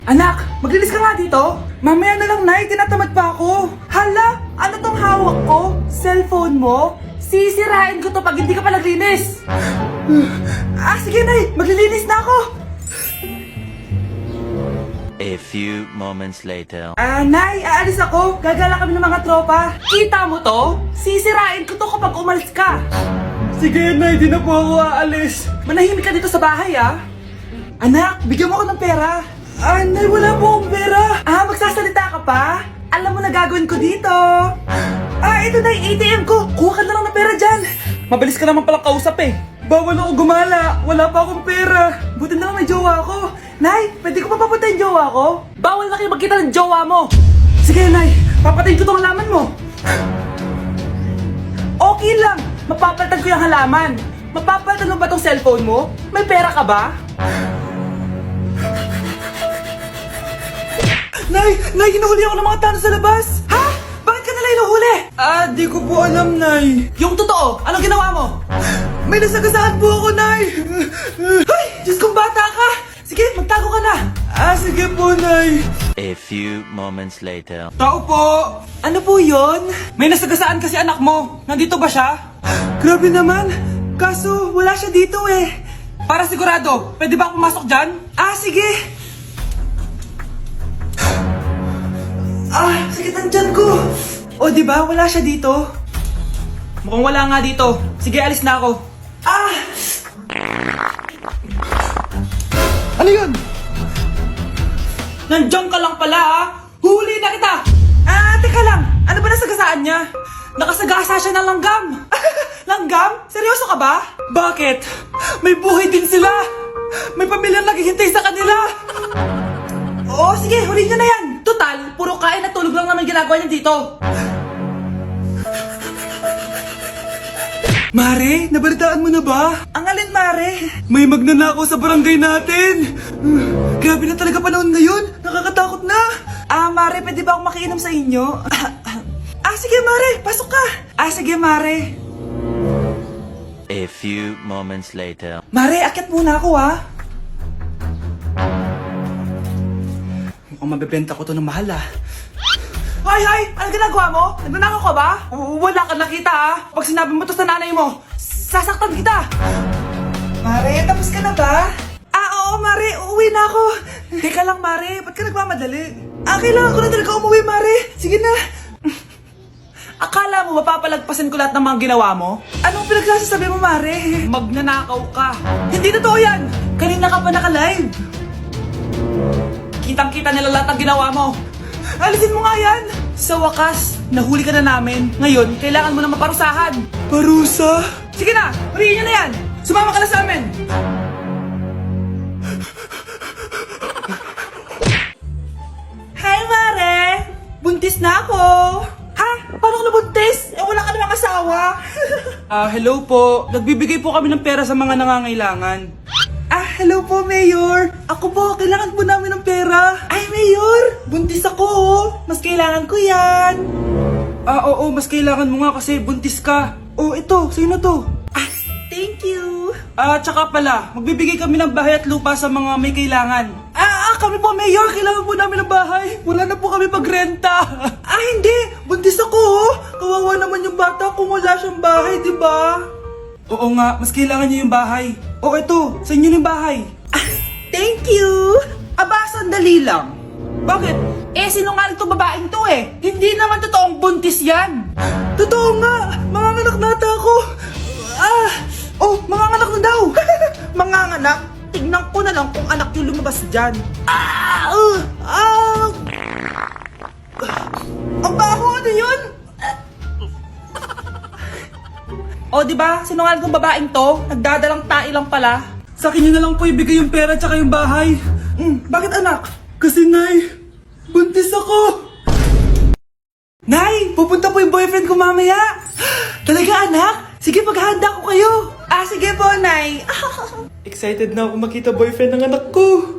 Anak, maglinis ka nga dito. Mamaya na lang, Nay. Tinatamad pa ako. Hala, ano tong hawak ko? Cellphone mo? Sisirain ko to pag hindi ka pa naglinis. Sige, Nay. Maglilinis na ako. A few moments later. Nay, aalis ako. Gagala kami ng mga tropa. Kita mo to? Sisirain ko to kapag umalis ka. Sige, Nay. Di na po ako aalis. Manahimik ka dito sa bahay, ah. Anak, bigyan mo ako ng pera. Nay, wala po akong pera. Magsasalita ka pa? Alam mo na gagawin ko dito. Ito na yung ATM ko. Kuha ka na lang ng pera dyan. Mabilis ka naman palang kausap eh. Bawal ako gumala. Wala pa akong pera. Buti na lang may jowa ako. Nay, pwede ko pa papatayin jowa ko? Bawal na kayo magkita ng jowa mo. Sige, Nay. Papatayin ko tong halaman mo. Okay lang. Mapapalitan ko yung halaman. Mapapalitan mo ba tong cellphone mo? May pera ka ba? Nay, hinuhuli ako ng mga tanong sa labas. Ha? Bakit ka nila hinuhuli? Di ko po alam, Nay. Yung totoo, anong ginawa mo? May nasagasaan po ako, Nay. Ay, Diyos kong bata ka. Sige, magtago ka na. Sige po, Nay. A few moments later. Tao po. Ano po yon? May nasagasaan kasi anak mo. Nandito ba siya? Grabe naman. Kaso, wala siya dito eh. Para sigurado, pwede ba ako pumasok dyan? Sige. Sakit ang tiyan ko. O, di ba? Wala siya dito. Mukhang wala nga dito. Sige, alis na ako. Ano yun? Nandiyan ka lang pala, Huli na kita! Teka lang. Ano ba nasagasaan niya? Nakasagasa siya ng langgam. Langgam? Seryoso ka ba? Bakit? May buhay din sila. May pamilyang naghihintay sa kanila. Oo, sige, huli niyo na yan. Total, puro kain at tulog lang naman ginagawa niya dito. Mare, nabalitaan mo na ba? Ang alin, Mare? May magnanakaw sa barangay natin. Grabe na talaga panahon ngayon. Nakakatakot na. Mare, pwede ba akong makiinom sa inyo? Sige, Mare. Pasok ka. Sige, Mare. A few moments later. Mare, akyat muna ako, Mukhang mabebenta ko to ng mahal, Hoy! Ano ginagawa mo? Nagnanakaw ka ba? Wala ka nakita, Pag sinabi mo to sa nanay mo, sasaktan kita. Mare, tapos ka na ba? Oo, Mare. Uuwi na ako. Teka lang, Mare. Ba't ka nagmamadali? Kailangan ko na talaga umuwi, Mare. Sige na. Akala mo mapapalagpasin ko lahat ng mga ginawa mo? Anong pinagsasasabi mo, Mare? Magnanakaw ka. Hindi totoo yan. Kanina ka pa naka-live. Kitang-kita nila lahat ng ginawa mo. Alisin mo nga yan! Sa wakas, nahuli ka na namin. Ngayon, kailangan mo na maparusahan. Parusa? Sige na! Huriin niyo na yan! Sumama ka na sa amin! Hi, Mare! Buntis na ako! Ha? Paano ka nabuntis? Wala ka namang asawa! Hello po. Nagbibigay po kami ng pera sa mga nangangailangan. Hello po, Mayor. Ako po, kailangan po namin ng pera. Ay, Mayor, buntis ako, Mas kailangan ko yan. Oo, mas kailangan mo nga kasi buntis ka. Ito, sa'yo na to. Thank you. Tsaka pala, magbibigay kami ng bahay at lupa sa mga may kailangan. Kami po, Mayor, kailangan po namin ng bahay. Wala na po kami magrenta. Hindi, buntis ako, Kawawa naman yung bata kung wala siyang bahay, di ba? Oo nga, mas kailangan niyo yung bahay. Ito, sa inyo yung bahay. Thank you! Sandali lang. Bakit? Sinungaling tong babaeng to Hindi naman totoong buntis yan. Totoo nga! Manganganak nata ako. Manganganak na daw. Manganganak? Tignan ko na lang kung anak yung lumabas dyan. Ang baho, ano yun? Diba? Sinungaling tong babaeng to. Nagdadalang tae lang pala. Sa akin nyo na lang po ibigay yung pera tsaka yung bahay. Bakit, anak? Kasi, Nay, buntis ako. Nay, pupunta po yung boyfriend ko mamaya. Talaga, anak? Sige, paghahanda ko kayo. Sige po, Nay. Excited na ako makita boyfriend ng anak ko.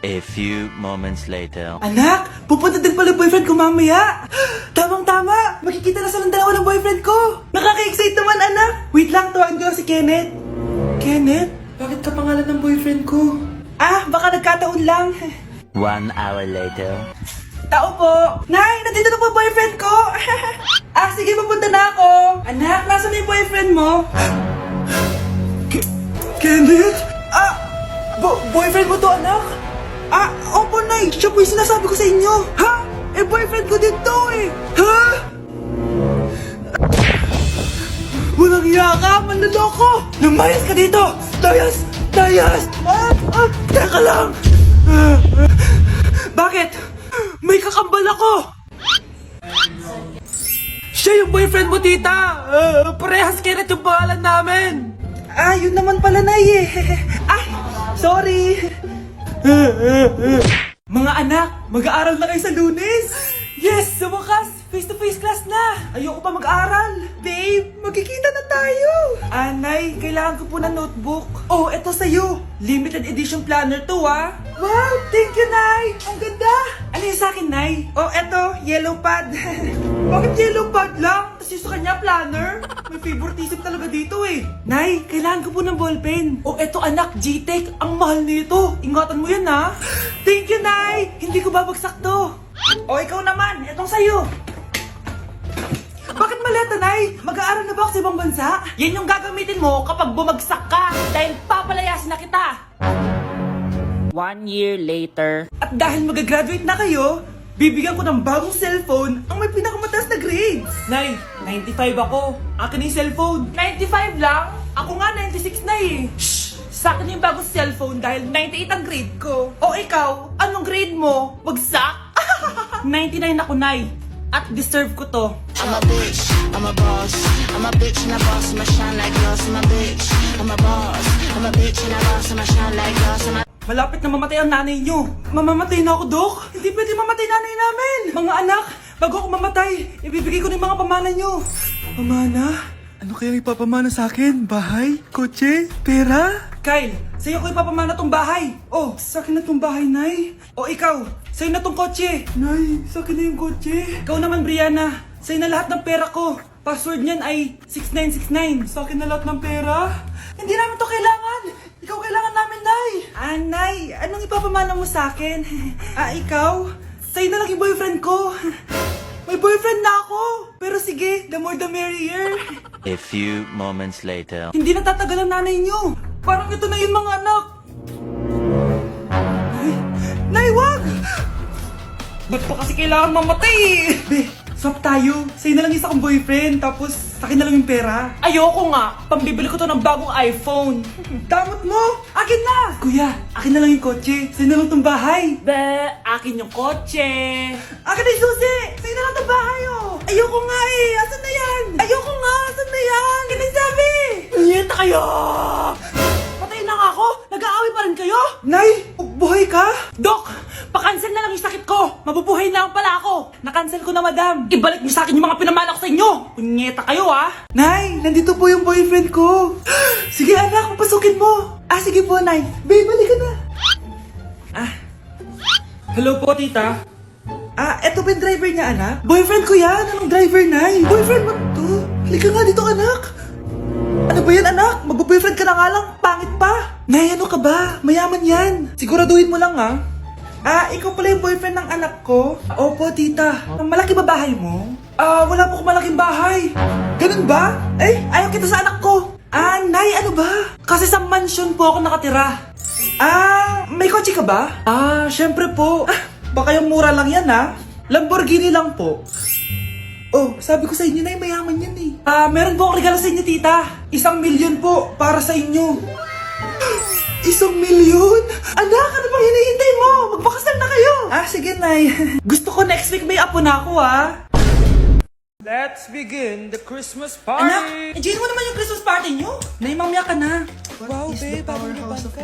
A few moments later. Anak, pupunta din pala yung boyfriend ko mamaya. Tamang-tama, makikita na silang dalawa ng boyfriend ko. Nakaka-excite naman, anak. Wait lang, tawagin ko si Kenneth. Kenneth? Bakit ka pangalan ng boyfriend ko? Baka nagkataon lang. 1 hour later. Tao po! Nay, nandito na po boyfriend ko! Sige, papunta na ako! Anak, nasa na yung boyfriend mo? Kenneth? Boyfriend mo to, anak? Opo, Nay! Siya po yung sinasabi ko sa inyo! Ha? Boyfriend ko din to eh! Ha? Walang hiya ka! Manloloko! Lumayas ka dito! Layas! Layas! Teka lang! Bakit? May kakambal ako! Siya yung boyfriend mo, tita! Parehas Kenneth yung pangalan namin! Yun naman pala, Nay eh. Sorry! Mga anak, mag-aaral na kayo sa Lunes! Yes! Sa wakas! Face-to-face class na! Ayoko pa mag-aral! Babe, magkikita na tayo! Nay, kailangan ko po ng notebook. Oh, eto sa'yo! Limited edition planner to, ah! Wow! Thank you, Nay! Ang ganda! Ano yung sa'kin, Nay? Oh, eto, yellow pad. Bakit yellow pad lang? Tapos yung sa kanya, planner? May favoritism talaga dito eh. Nay, kailangan ko po ng ballpen. Oh, eto anak, G-Tech. Ang mahal nito. Ingatan mo yan, ha? Thank you, Nay! Hindi ko babagsak to. Oh, ikaw naman. Etong sa'yo. Bakit maleta, Nay? Mag-aaral na ba ako sa ibang bansa? Yan yung gagamitin mo kapag bumagsak ka dahil papalayasin na kita. 1 year later. At dahil mag-graduate na kayo, bibigyan ko ng bagong cellphone ang may pinakamataas na grades. Nay, 95 ako. Akin yung cellphone. 95 lang? Ako nga 96 na eh. Shh! Sa akin yung bagong cellphone dahil 98 ang grade ko. O ikaw, anong grade mo? Bagsak? 99 ako, Nay. At deserve ko to. I'm a bitch, I'm a boss. I'm a bitch and a boss, I'ma shine like glass. I'm a bitch, I'm a boss. I'm a bitch and a boss, I'ma shine like glass. Malapit na mamatay ang nanay nyo. Mamamatay na ako, Dok. Hindi pwede mamatay nanay namin. Mga anak, bago ako mamatay, ibibigay ko na yung mga pamana nyo. Pamana? Ano kaya ipapamana sa akin? Bahay? Kotse? Pera? Kyle, sa'yo ko ipapamana tong bahay. Oh, sa akin na tong bahay, Nay. O ikaw, sa'yo na tong kotse. Nay, sa akin na yung kotse. Ikaw naman, Brianna. Sa'yo na lahat ng pera ko. Password niyan ay 6969. Sa akin na lahat ng pera. Hindi namin to kailangan. Ikaw kailangan namin, Nay. Nay, anong ipapamana mo sa akin? Ikaw? Sa'yo na lang yung boyfriend ko. May boyfriend na ako. Pero sige, the more the merrier. A few moments later. Hindi na tatagal ang nanay niyo. Parang ito na yun, mga anak. Nay, wag! Ba't pa kasi kailangan mamatay eh? Be, swap tayo. Sa'yo na lang isa kong boyfriend, tapos akin na lang yung pera. Ayoko nga. Pambibili ko to ng bagong iPhone. Damot mo! Akin na! Kuya, akin na lang yung kotse. Sa'yo na lang tong bahay. Be, akin yung kotse. Akin na yung susi! Sa'yo na lang tong bahay, oh! Ayoko nga eh! Asan na yan? Ayoko nga! Asan na yan? Ganun sabi! Niyenta kayo! Patay na nga ako! Nag-aaway pa rin kayo? Nay! Buhay ka? Dok! Pa-cancel na lang yung sakit ko! Mabubuhay na lang pala ako! Na-cancel ko na, madam! Ibalik niyo sa akin yung mga pinamana ko sa inyo! Punyeta kayo, ah! Nay! Nandito po yung boyfriend ko! Sige, anak! Papasukin mo! Sige po, Nay! Babe, balik ka na! Hello po, tita. Eto ba yung driver niya, anak? Boyfriend ko yan! Anong driver, Nay? Boyfriend mo to? Halika nga dito, anak! Ano ba yan, anak? Mag-boyfriend ka na nga lang, pangit pa! Nay, ano ka ba? Mayaman yan! Siguraduhin mo lang, ha? Ikaw pala yung boyfriend ng anak ko? Opo, tita. Malaki ba bahay mo? Wala po akong malaking bahay. Ganun ba? Ayaw kita sa anak ko. Nay, ano ba? Kasi sa mansion po ako nakatira. May kotse ka ba? Syempre po. Baka yung mura lang yan, ha? Lamborghini lang po. Oh, sabi ko sa inyo na mayaman yan eh. Meron po akong regalo sa inyo, tita. 1,000,000 po para sa inyo. 1,000,000? Anak, ano bang hinihintay mo? Magpakasal na kayo! Sige, Nay. Gusto ko next week may apo na ako, Let's begin the Christmas party! Anak, enjoy mo naman yung Christmas party nyo. Nay, mamaya ka na. Wow, babe, parang luban ka.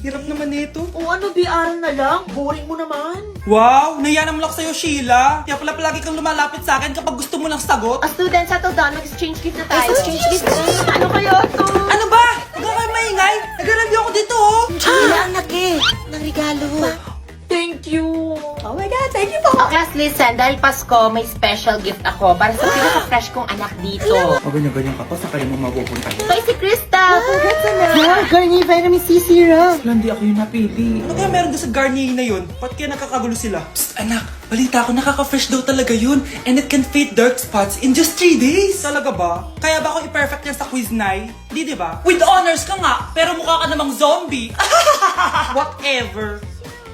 Hirap naman nito. Ano, BR na lang? Boring mo naman. Wow, naiya naman ako sa'yo, Sheila. Kaya pala palagi kang lumalapit sa akin kapag gusto mo lang sagot. Students, settle down. Mag-exchange gift na tayo. Exchange gift na. Ano kaya to? Ano ba? Huwag ka kayo maingay. Nag-review ako dito, Sheila, anak eh. Ng regalo. Thank you. Oh my God, thank you po. Oh, class, listen. Dahil Pasko, may special gift ako para sa pinaka-fresh kong anak dito. O ganyan-ganyan ka pa, saan kaya mo mapupunta? Ito ay si Krista. Congrats na. Yeah, Garnier Vitamin C Serum. Hindi ako yung napili. Ano kaya meron doon sa Garnier na yun? Ba't kaya nakakagulo sila? Psst, anak! Balita ko, nakaka-fresh daw talaga yun. And it can fade dark spots in just 3 days. Talaga ba? Kaya ba ako i-perfect yan sa quiz, Nay? Di ba? With honors ka nga, pero mukha ka namang zombie. Whatever.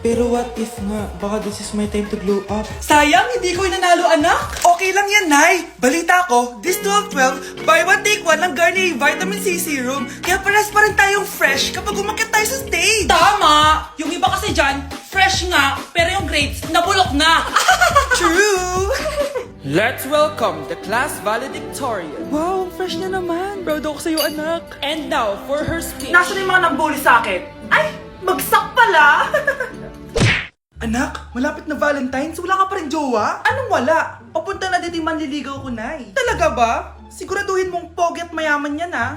Pero what if nga, baka this is my time to glow up. Sayang, hindi ko nanalo, anak. Okay lang yan, Nay. Balita ko, this 12-12, buy one take one ng Garnier Vitamin C Serum. Kaya pares pa rin tayong fresh kapag umakyat tayo sa stage. Tama! Yung iba kasi dyan, fresh nga, pero yung grades, nabulok na. True! Let's welcome the class valedictorian. Wow, fresh na naman. Proud ako sa'yo, anak. And now for her speech. Nasaan yung mga nambuli sa akin? Ay, bagsak pala! Anak, malapit na Valentine's, wala ka pa rin jowa? Anong wala? Papunta na dito yung manliligaw ko, Nay. Talaga ba? Siguraduhin mong pogi at mayaman yan, ha?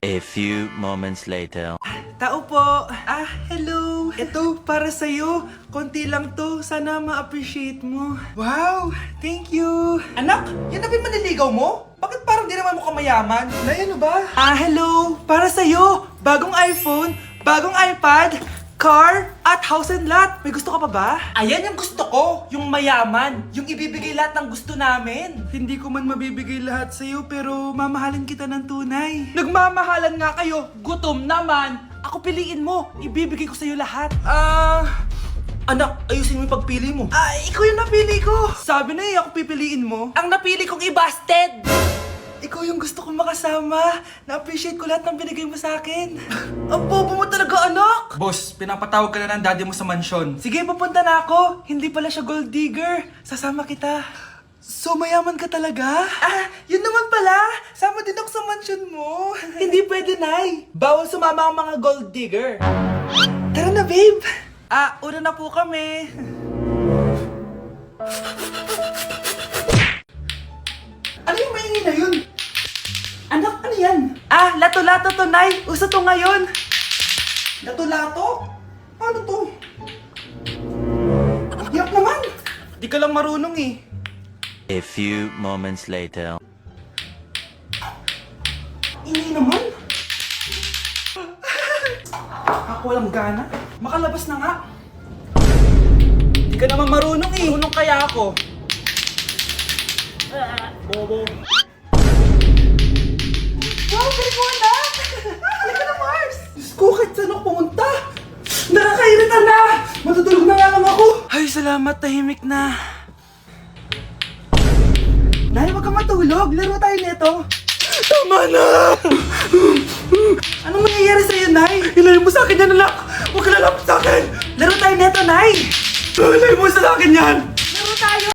A few moments later. Tao po. Hello. Ito, para sa'yo. Konti lang to. Sana ma-appreciate mo. Wow, thank you. Anak, yan na ba yung manliligaw mo? Bakit parang di naman mukhang mayaman? Nay, ano ba? Hello. Para sa'yo. Bagong iPhone, bagong iPad, car, at house and lot. May gusto ka pa ba? Ayan yung gusto ko. Yung mayaman. Yung ibibigay lahat ng gusto namin. Hindi ko man mabibigay lahat sa'yo, pero mamahalin kita ng tunay. Nagmamahalan nga kayo. Gutom naman. Ako piliin mo. Ibibigay ko sa'yo lahat. Anak, ayusin mo yung pagpili mo. Ikaw yung napili ko. Sabi na ako pipiliin mo. Ang napili kong ibasted. Ikaw yung gusto kong makasama. Na-appreciate ko lahat ng binigay mo sa akin. Ang bobo mo talaga, anak! Boss, pinapatawag ka na ng daddy mo sa mansyon. Sige, papunta na ako. Hindi pala siya gold digger. Sasama kita. So, mayaman ka talaga? Yun naman pala. Sama din ako sa mansyon mo. Hindi pwede, Nay. Bawal sumama ang mga gold digger. Tara na, babe. Una na po kami. Ano yung maingay na yun? Anak, ano yan? Lato-lato to, Nay. Uso to ngayon. Lato-lato? Ano to? Yak naman. Di ka lang marunong eh. A few moments later. Ini naman. Ako walang gana. Makalabas na nga. Di ka naman marunong eh. Marunong kaya ako. Bobo. Wow, galing mo, anak! Halika na, Mars! Diyos ko, kahit saan ako pumunta! Nakakairita na! Matutulog na nga lang ako! Ay, salamat, tahimik na. Nay, wag ka matulog. Laro tayo nito. Tama na! Anong mangyayari sa'yo, Nay? Ilayo mo sa akin yan, anak! Huwag ka lalapit sa akin! Laro tayo nito, Nay! Ilayo mo sa akin yan!